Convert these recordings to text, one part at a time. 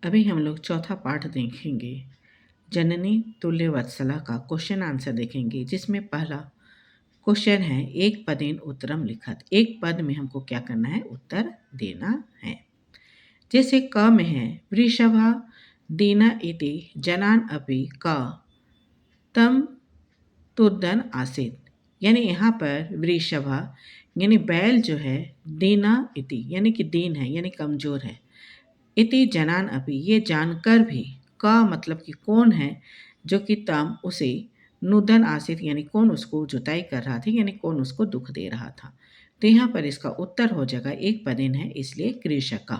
अभी हम लोग चौथा पाठ देखेंगे। जननी तुल्य वत्सला का क्वेश्चन आंसर देखेंगे, जिसमें पहला क्वेश्चन है एक पदेन उत्तरम लिखत। एक पद में हमको क्या करना है, उत्तर देना है। जैसे क में है वृषभा दीना इति जनान अपि क तम तुदन आसित। यानी यहाँ पर वृषभा यानी बैल जो है, दीना इति यानी कि दीन है यानी कमजोर है, इति जनान अपि ये जानकर भी, का मतलब कि कौन है, जो कि तम उसे नुदन आसित यानी कौन उसको जुताई कर रहा था, यानी कौन उसको दुख दे रहा था। तो यहाँ पर इसका उत्तर हो जाएगा, एक पदेन है इसलिए कृषक।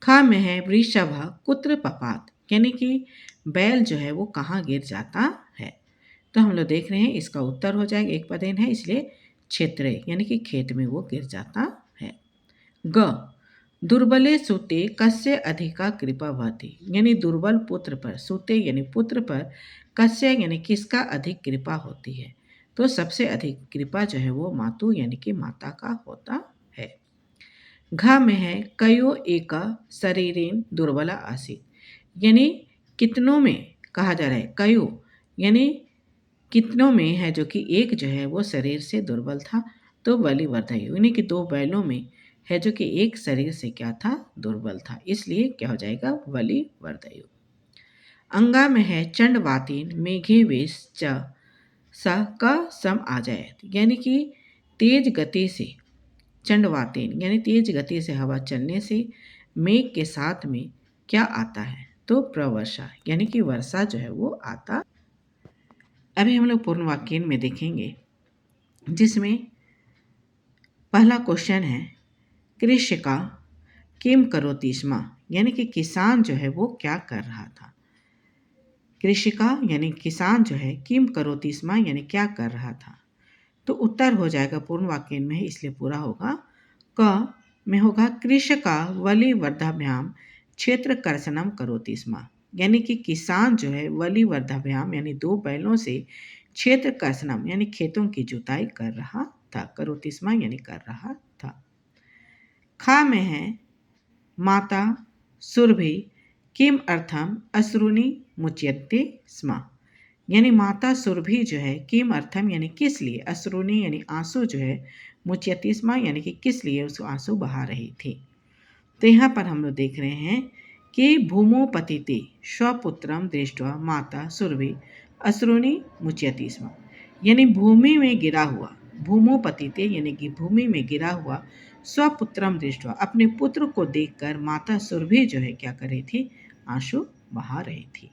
खा में है वृषभा कुत्र पपात, यानी कि बैल जो है वो कहाँ गिर जाता है। तो हम लोग देख रहे हैं इसका उत्तर हो जाएगा, एक पदेन है इसलिए क्षेत्र यानी कि खेत में वो गिर जाता है। ग दुर्बले सुते कस्य अधिका कृपा भवति, यानी दुर्बल पुत्र पर, सुते यानी पुत्र पर, कस्य यानी किसका अधिक कृपा होती है। तो सबसे अधिक कृपा जो है वो मातु यानी कि माता का होता है। घ में है कयो एका शरीरेन दुर्बला आसित, यानी कितनों में कहा जा रहा है, कयो यानी कितनों में है, जो कि एक जो है वो शरीर से दुर्बल था। तो बलिवर्धयु यानी कि दो बैलों में है जो कि एक शरीर से क्या था, दुर्बल था, इसलिए क्या हो जाएगा, बलिवर्धयु। अंगा में है चंडवातीन मेघे वेश च स का सम आ जाए, यानी कि तेज गति से, चंडवातीन यानी तेज गति से हवा चलने से मेघ के साथ में क्या आता है, तो प्रवर्षा यानी कि वर्षा जो है वो आता। अभी हम लोग पूर्ण वाक्य में देखेंगे, जिसमें पहला क्वेश्चन है कृषिका किम करोति स्म, यानी कि किसान जो है वो क्या कर रहा था। कृषिका यानी किसान जो है, किम करोति स्म यानी क्या कर रहा था। तो उत्तर हो जाएगा पूर्ण वाक्य में है इसलिए पूरा होगा। क में होगा कृषका वली वर्धाभ्याम क्षेत्र कर्षणम करोति स्म, यानी कि किसान जो है वली वर्धाभ्याम यानी दो बैलों से क्षेत्र कर्षणम यानी खेतों की जुताई कर रहा था, करोति स्म यानी कर रहा था। खा में है माता सुरभि किम अर्थम अश्रुनि मुच्यते स्म, यानी माता सुरभि जो है किम अर्थम यानी किस लिए, अश्रुनि यानी आंसू जो है, मुच्यते स्म यानी कि किस लिए उसको आंसू बहा रही थी। तो यहाँ पर हम लोग देख रहे हैं कि भूमो पतिते स्वपुत्रम दृष्टवा माता सुरभि अश्रुनि मुच्यते स्म, यानी भूमि में गिरा हुआ, भूमो पतिते यानी कि भूमि में गिरा हुआ, स्वपुत्रम दृष्टवा अपने पुत्र को देखकर माता सुरभि जो है क्या कर रही थी, आंसू बहा रही थी।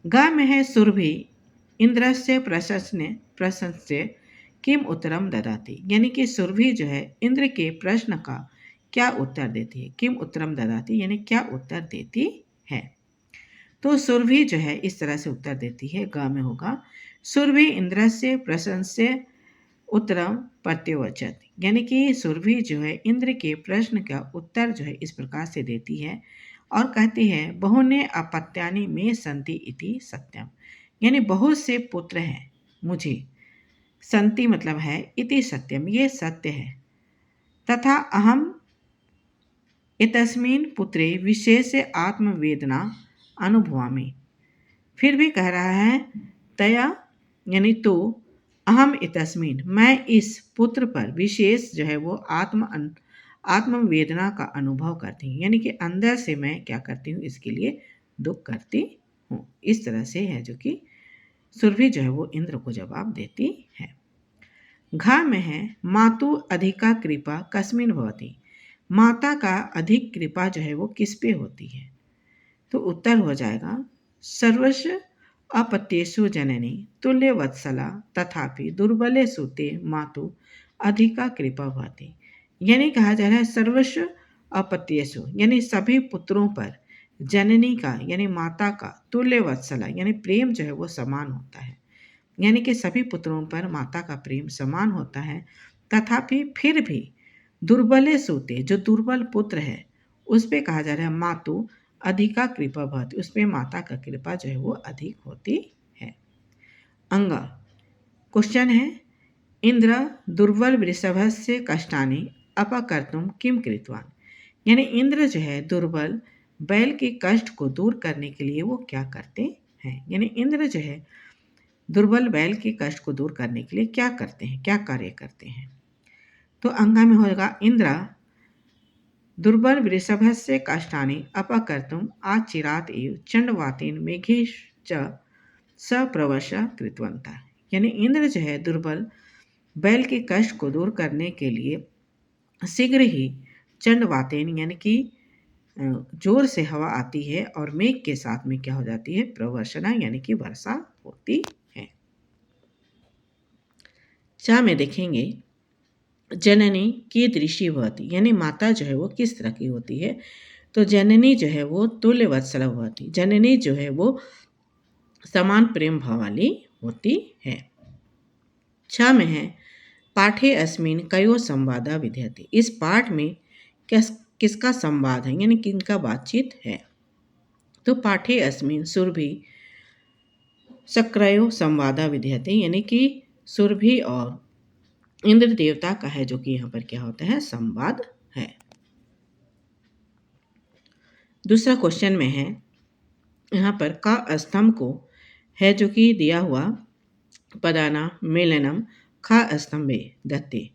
ग में है सुरभि इंद्रस्य प्रशंस्य किम उत्तरम ददाति, यानी कि सुरभि जो है इंद्र के प्रश्न का क्या उत्तर देती है, किम उत्तरम ददाति यानी क्या उत्तर देती है। तो सुरभि जो है इस तरह से उत्तर देती है, ग में होगा सुरभि इंद्रस्य प्रशंस्य उत्तरम प्रत्युवचत, यानी कि सुरभि जो है इंद्र के प्रश्न का उत्तर जो है इस प्रकार से देती है और कहती है बहुने अपत्यानि में संति इति सत्यम, यानी बहुत से पुत्र हैं मुझे, संति मतलब है, इति सत्यम ये सत्य है, तथा अहम इतस्मिन् पुत्रे विशेष आत्मवेदना अनुभवामि। फिर भी कह रहा है तया यानी तो, अहम इतस्मिन मैं इस पुत्र पर विशेष जो है वो आत्मवेदना का अनुभव करती हूँ, यानी कि अंदर से मैं क्या करती हूँ, इसके लिए दुख करती हूँ। इस तरह से है जो कि सुरभि जो है वो इंद्र को जवाब देती है। घा में है मातु अधिका कृपा कस्मिन भवति, माता का अधिक कृपा जो है वो किस पे होती है। तो उत्तर हो जाएगा सर्वस्व अपत्येषु जननी तुल्य वत्सला तथापि दुर्बले सुते मातु अधिका कृपा भवति, यानी कहा जा रहा है सर्वस्व अपत्येषु यानी सभी पुत्रों पर, जननी का यानी माता का, तुल्य वत्सला यानी प्रेम जो है वो समान होता है, यानी कि सभी पुत्रों पर माता का प्रेम समान होता है। तथापि फिर भी दुर्बले सूते जो दुर्बल पुत्र है उस पे कहा जा रहा है मातु अधिका कृपा भवति, उस पे माता का कृपा जो है वो अधिक होती है। अंगा क्वेश्चन है इंद्र दुर्बल वृषभस्य कष्टानि अपकर्तुम किम कृतवान, यानी इंद्र जो है दुर्बल बैल के कष्ट को दूर करने के लिए वो क्या करते हैं। यानी इंद्र जो है दुर्बल बैल के कष्ट को दूर करने के लिए क्या करते हैं, क्या कार्य करते हैं। तो अंगा में होगा इंद्र दुर्बल वृषभस्य कष्टानि अपकर्तुम् आचिरात् एव चंडवातेन मेघेश्च सप्रवश कृतवन्तः। यानी इंद्र जो है दुर्बल बैल के कष्ट को दूर करने के लिए शीघ्र ही चंडवातेन यानी कि जोर से हवा आती है और मेघ के साथ में क्या हो जाती है, प्रवर्षना यानी कि वर्षा होती है। चा में देखेंगे जननी कीदृशी भवति, यानी माता जो है वो किस तरह की होती है। तो जननी जो है वो तुल्यवत्सला भवति, जननी जो है वो समान प्रेम भाव वाली होती है। छ में है पाठे अस्मिन कयो संवादा विद्यते, इस पाठ में किसका संवाद है, यानी किनका बातचीत है। तो पाठे अस्मिन सुरभि शक्रयो संवादा विद्यते, यानी कि सुरभि और इंद्र देवता का है जो कि यहाँ पर क्या होता है, संवाद है। दूसरा क्वेश्चन में है यहाँ पर का स्तंभ को है जो कि दिया हुआ पदाना मेलनम खा स्तंभे दत्ते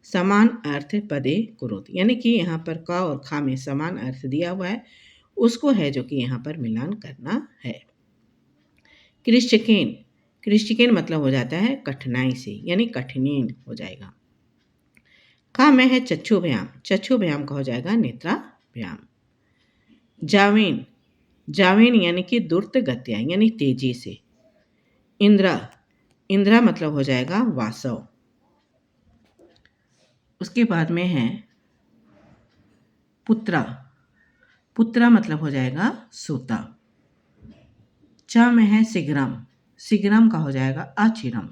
समान अर्थ पदे कुरुत, यानी कि यहाँ पर का और खा में समान अर्थ दिया हुआ है, उसको है जो कि यहाँ पर मिलान करना है। कृष्टिकेन, कृष्टिकेन मतलब हो जाता है कठिनाई से, यानी कठिनीन हो जाएगा। का में है चक्षुभ्याम, चक्षुभ्याम का हो जाएगा नेत्राभ्याम। जावेन, जावेन यानी कि दुर्त गत्या यानी तेजी से। इंद्रा, इंद्रा मतलब हो जाएगा वासव। उसके बाद में है पुत्रा, पुत्रा मतलब हो जाएगा सूता। च में है शीघ्रम, शीघ्रम का हो जाएगा अचिरम।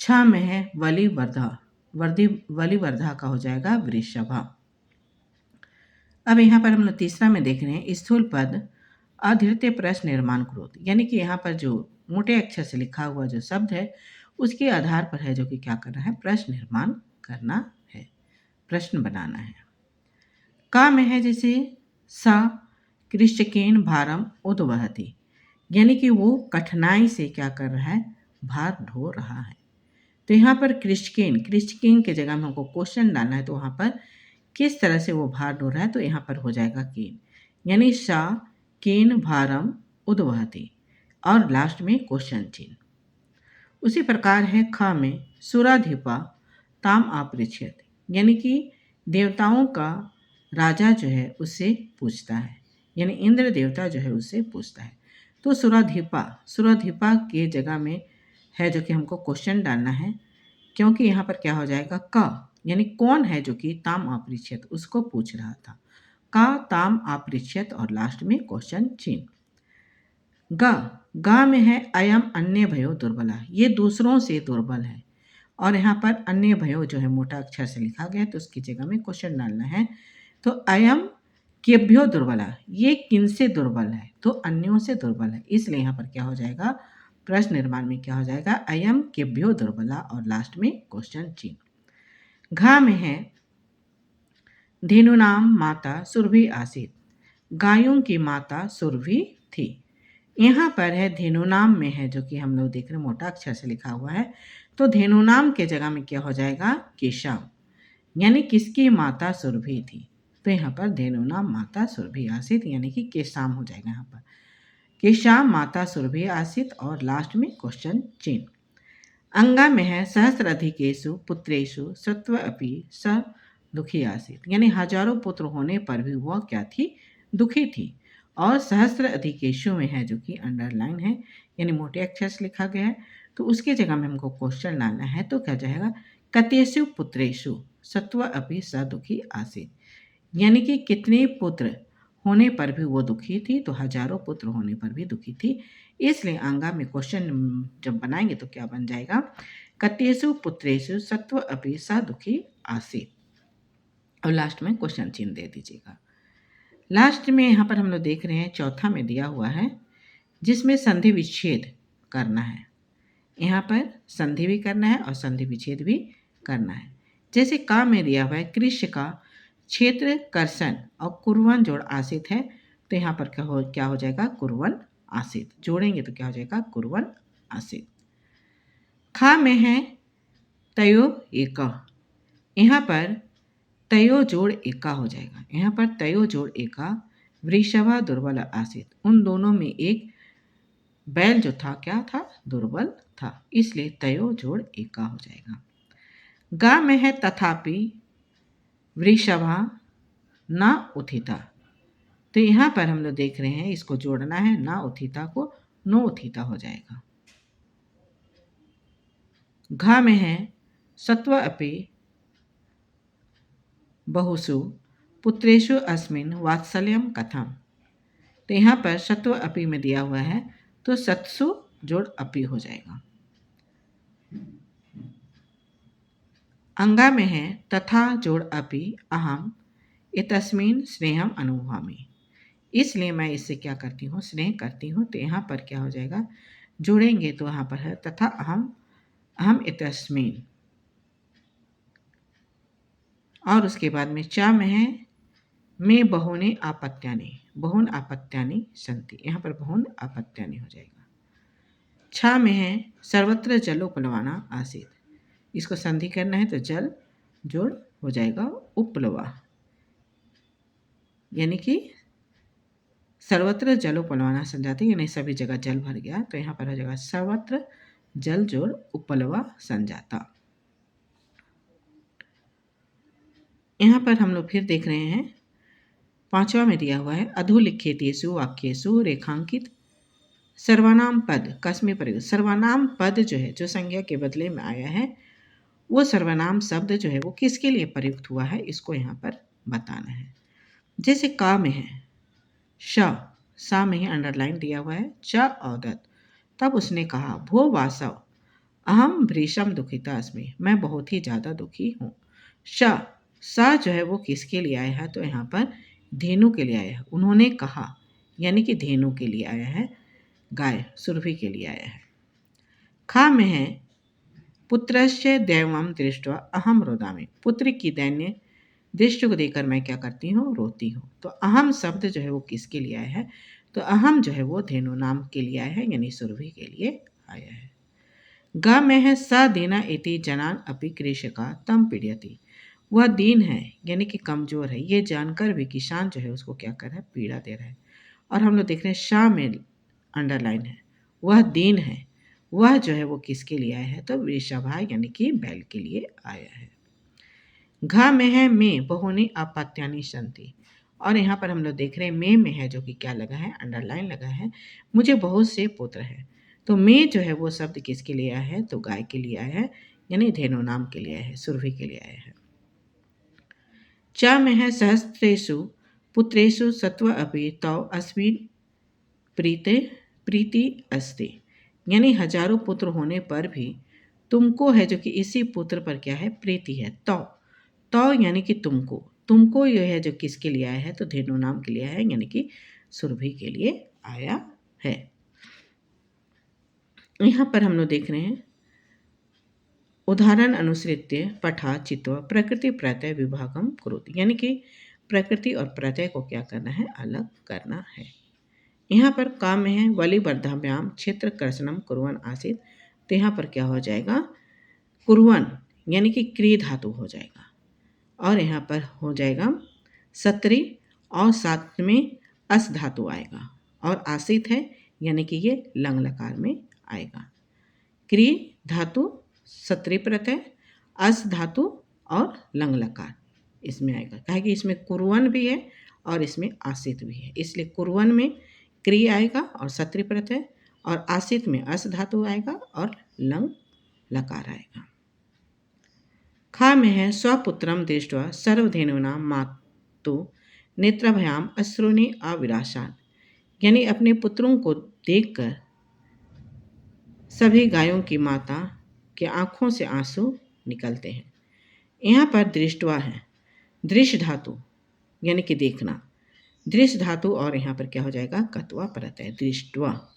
छ में है वलिवर्धा, वलिवर्धा का हो जाएगा वृषभा। अब यहाँ पर हम लोग तीसरा में देख रहे हैं स्थूल पद अधृत्य प्रश्न निर्माण क्रोध, यानी कि यहाँ पर जो मोटे अक्षर से लिखा हुआ जो शब्द है उसके आधार पर है जो कि क्या करना है, प्रश्न निर्माण करना है, प्रश्न बनाना है। का में है जैसे सा कृष्टकेन भारम उद्वहति, यानी कि वो कठिनाई से क्या कर रहा है, भार ढो रहा है। तो यहाँ पर कृष्टकेन, कृष्टकेन के जगह में हमको क्वेश्चन डालना है, तो वहाँ पर किस तरह से वो भार ढो रहा है, तो यहाँ पर हो जाएगा केन, यानी सा केन भारम उद्वहति और लास्ट में क्वेश्चन चिन्ह। उसी प्रकार है ख में सुराधिपा ताम अपृच्छेत, यानी कि देवताओं का राजा जो है उससे पूछता है, यानी इंद्र देवता जो है उससे पूछता है। तो सुराधिपा, सुराधिपा के जगह में है जो कि हमको क्वेश्चन डालना है, क्योंकि यहाँ पर क्या हो जाएगा क, यानी कौन है जो कि ताम अपृच्छेत उसको पूछ रहा था, का ताम अपृच्छेत और लास्ट में क्वेश्चन चिन्ह। गा में है अयम अन्य भयो दुर्बला, ये दूसरों से दुर्बल है, और यहाँ पर अन्य भयो जो है मोटा अक्षर से लिखा गया है, तो उसकी जगह में क्वेश्चन डालना है। तो अयम केभ्यो दुर्बला, ये किनसे दुर्बल है, तो अन्यों से दुर्बल है, इसलिए यहाँ पर क्या हो जाएगा, प्रश्न निर्माण में क्या हो जाएगा, अयम केभ्यो दुर्बला और लास्ट में क्वेश्चन चिन्ह। घा में है धेनुनाम माता सुरभि आसीत, गायों की माता सुरभि थी। यहाँ पर है धेनुनाम में है जो कि हम लोग देख रहे हैं मोटा अक्षर से लिखा हुआ है, तो धेनुनाम के जगह में क्या हो जाएगा, केशव, यानी किसकी माता सुरभि थी। तो यहाँ पर धेनुनाम माता सुरभि आसित, यानी कि केशाम हो जाएगा, यहाँ पर केशाम माता सुरभि आसित और लास्ट में क्वेश्चन चिन्ह। अंगा में है सहस्राधिकेषु पुत्रेषु सत्व अपि स दुखी आसित, यानी हजारों पुत्र होने पर भी वह क्या थी, दुखी थी। और सहस्त्र अधिकेशु में है जो कि अंडरलाइन है, यानी मोटे अक्षर से लिखा गया है, तो उसके जगह में हमको क्वेश्चन लाना है, तो क्या जाएगा, कतेषु पुत्रेषु सत्व अपि स दुखी आसित, यानी कि कितने पुत्र होने पर भी वो दुखी थी, तो हजारों पुत्र होने पर भी दुखी थी, इसलिए अंगा में क्वेश्चन जब बनाएंगे तो क्या बन जाएगा, कतेषु पुत्रेषु सत्व अपि स दुखी आसित, और लास्ट में क्वेश्चन चिन्ह दे दीजिएगा। लास्ट में यहाँ पर हम लोग देख रहे हैं चौथा में दिया हुआ है जिसमें संधि विच्छेद करना है, यहाँ पर संधि भी करना है और संधि विच्छेद भी करना है। जैसे का में दिया हुआ है कृष्ण का क्षेत्र कर्षण और कुर्वन जोड़ आसित है, तो यहाँ पर क्या हो जाएगा? कुर्वन आसित। जोड़ेंगे तो क्या हो जाएगा? कुर्वन आसित। खा में है तयो एका, यहाँ पर तयो जोड़ एका हो जाएगा। यहाँ पर तयो जोड़ एका वृषभा दुर्बल आसित, उन दोनों में एक बैल जो था क्या था? दुर्बल था, इसलिए तयो जोड़ एका हो जाएगा। गा में है तथापि वृषभा न उत्थिता, तो यहाँ पर हम लोग देख रहे हैं इसको जोड़ना है, ना उत्थिता को नो उत्थिता हो जाएगा। घा में है सत्व अपि बहुषु पुत्रेषु अस्मिन् वात्सल्यम कथम, तो यहाँ पर सत्व अपि में दिया हुआ है, तो सत्सु जोड़ अपि हो जाएगा। अंगा में है तथा जोड़ अपि अहम इतस्मिन् स्नेहम अनुभवामि, इसलिए मैं इससे क्या करती हूँ? स्नेह करती हूँ। तो यहाँ पर क्या हो जाएगा? जोड़ेंगे तो यहाँ पर है तथा अहम इतस्मिन्, और उसके बाद में चा में है में बहुने आपत्त्यानि सन्ति, यहाँ पर बहुन आपत्त्यानि हो जाएगा। छा में है सर्वत्र जलोपलवाना आसित, इसको संधि करना है तो जल जोड़ हो जाएगा उपलवा, यानी कि सर्वत्र जलोपलवाना संजाति, यानी सभी जगह जल भर गया, तो यहाँ पर हो जाएगा सर्वत्र जल जोड़ उपलवा संजाता। यहाँ पर हम लोग फिर देख रहे हैं, पांचवा में दिया हुआ है अधोलिखितेषु वाक्येषु रेखांकित सर्वनाम पद कस्मै प्रयुक्त। सर्वनाम पद जो है, जो संज्ञा के बदले में आया है, वो सर्वनाम शब्द जो है वो किसके लिए प्रयुक्त हुआ है, इसको यहाँ पर बताना है। जैसे का में है श, सा में ही अंडरलाइन दिया हुआ है, च औदत, तब उसने कहा भो वासव अहम भृशम दुखिता अस्मि, मैं बहुत ही ज़्यादा दुखी हूँ। सा जो है वो किसके लिए आया है? तो यहाँ पर धेनु के लिए आया है। उन्होंने कहा यानी कि धेनु के लिए आया है, गाय सुरभि के लिए आया है। खा में है पुत्रस्य दैवम दृष्ट्वा अहम रोदामि, पुत्र की दैन्य दृष्टि को देखकर मैं क्या करती हूँ? रोती हूँ। तो अहम शब्द जो है वो किसके लिए आया है? तो अहम जो है वो धेनु नाम के लिए आया है, यानी सुरभि के लिए आया है। ग में है स दीना इति जनान अपि कृषका तम पीड़यति, वह दीन है यानी कि कमजोर है, ये जानकर भी किसान जो है उसको क्या कर रहा है? पीड़ा दे रहा है। और हम लोग देख रहे हैं शाह में अंडरलाइन है, वह दीन है, वह जो है वो किसके लिए आया है? तो वृषभा यानी कि बैल के लिए आया है। घा में है में बहुनी आपत्त्यानि सन्ति, और यहाँ पर हम लोग देख रहे हैं में है जो कि क्या लगा है? अंडरलाइन लगा है, मुझे बहुत से पुत्र है। तो में जो है वो शब्द किसके लिए आया है? तो गाय के लिए आया है, यानी धेनु नाम के लिए आया है, सुरभि के लिए आया है। च में है सहस्त्रेषु पुत्रेषु सत्व अपि तौ अस्मिन् प्रीति अस्ति, यानी हजारों पुत्र होने पर भी तुमको है जो कि इसी पुत्र पर क्या है? प्रीति है। तो यानी कि तुमको यह है जो किसके लिए आया है? तो धेनु नाम के लिए आया है, यानी कि सुरभि के लिए आया है। यहाँ पर हम लोग देख रहे हैं उदाहरण अनुसृत्य पठा चित्वा प्रकृति प्रत्यय विभागम करोति, यानी कि प्रकृति और प्रत्यय को क्या करना है? अलग करना है। यहाँ पर काम में है बलिवर्धाभ्याम क्षेत्र कर्षणम कुर्वन आसित, तो यहाँ पर क्या हो जाएगा? कुर्वन यानी कि क्री धातु हो जाएगा, और यहाँ पर हो जाएगा सत्री, और साथ में अस धातु आएगा, और आसित है यानी कि ये लंग लकार में आएगा। क्री धातु सत्री प्रत्यय, अस धातु और लंग लकार इसमें आएगा, कहे कि इसमें कुर्वन भी है और इसमें आसित भी है, इसलिए कुर्वन में क्री आएगा और सत्री प्रत्यय, और आसित में अस धातु आएगा और लंग लकार आएगा। खा में है स्वपुत्रम दृष्ट्वा सर्वधेनुना मातु नेत्रभयाम अश्रुनि अविराशान, यानी अपने पुत्रों को देखकर सभी गायों की माता के आंखों से आंसू निकलते हैं। यहाँ पर दृष्टवा है, दृश्य धातु यानी कि देखना, दृश्य धातु, और यहाँ पर क्या हो जाएगा? कत्वा प्रत्यय दृष्टवा।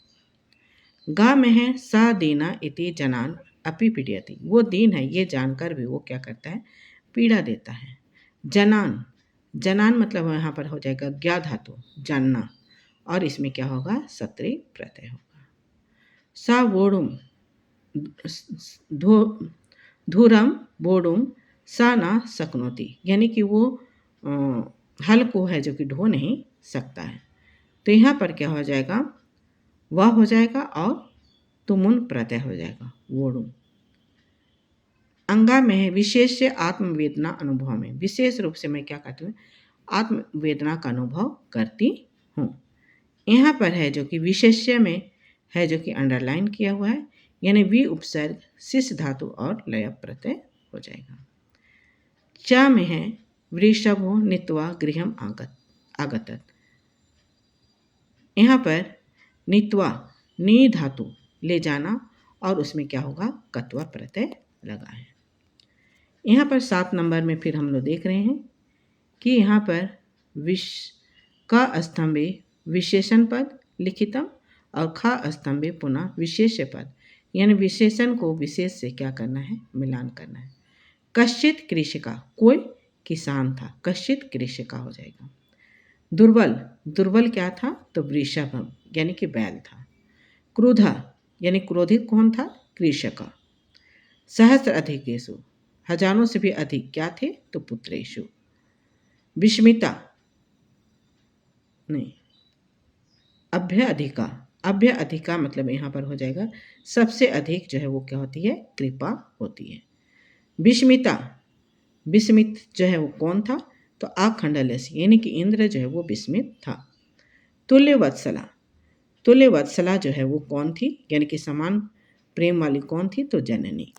गा में है सा दीना इति जनान अपि पीड़यति, वो दीन है ये जानकर भी वो क्या करता है? पीड़ा देता है। जनान जनान मतलब यहाँ पर हो जाएगा ज्ञा धातु, जानना, और इसमें क्या होगा, सत्री प्रत्यय होगा। सा वोडुम धूरम बोडुम सा ना शक्नोति, यानी कि वो हल को है जो कि ढो नहीं सकता है। तो यहाँ पर क्या हो जाएगा, वह हो जाएगा और तुमुन प्रत्यय हो जाएगा, वोडुम। अंगा में है विशेष आत्मवेदना अनुभव में, विशेष रूप से मैं क्या करती हूँ, आत्मवेदना का अनुभव करती हूँ। यहाँ पर है जो कि विशेष्य में है जो कि अंडरलाइन किया हुआ है, यानी वी उपसर्ग शिश धातु और लय प्रत्यय हो जाएगा। च में है वृषभो नीत्वा गृहम आगतत, यहाँ पर नीत्वा नी धातु ले जाना और उसमें क्या होगा, कत्वा प्रत्यय लगा है। यहाँ पर 7 नंबर में फिर हम लोग देख रहे हैं कि यहाँ पर का स्तंभे विशेषण पद लिखितम और खा स्तंभे पुनः विशेष्य पद, यानी विशेषण को विशेष से क्या करना है, मिलान करना है। कश्चित कृषिका, कोई किसान था, कश्चित कृषिका हो जाएगा। दुर्बल, दुर्बल क्या था, तो वृषभ यानी कि बैल था। क्रोधा यानी क्रोधित कौन था, कृषक। सहस्र अधिकेशु, हजारों से भी अधिक क्या थे, तो पुत्रेशु। विस्मिता नहीं, अभ्य अधिका, अभ्य अधिका मतलब यहाँ पर हो जाएगा सबसे अधिक जो है वो क्या होती है, कृपा होती है। विस्मिता, विस्मित जो है वो कौन था, तो आखंडलसी, यानी कि इंद्र जो है वो विस्मित था। तुल्य वत्सला, तुल्य वत्सला जो है वो कौन थी, यानी कि समान प्रेम वाली कौन थी, तो जननी।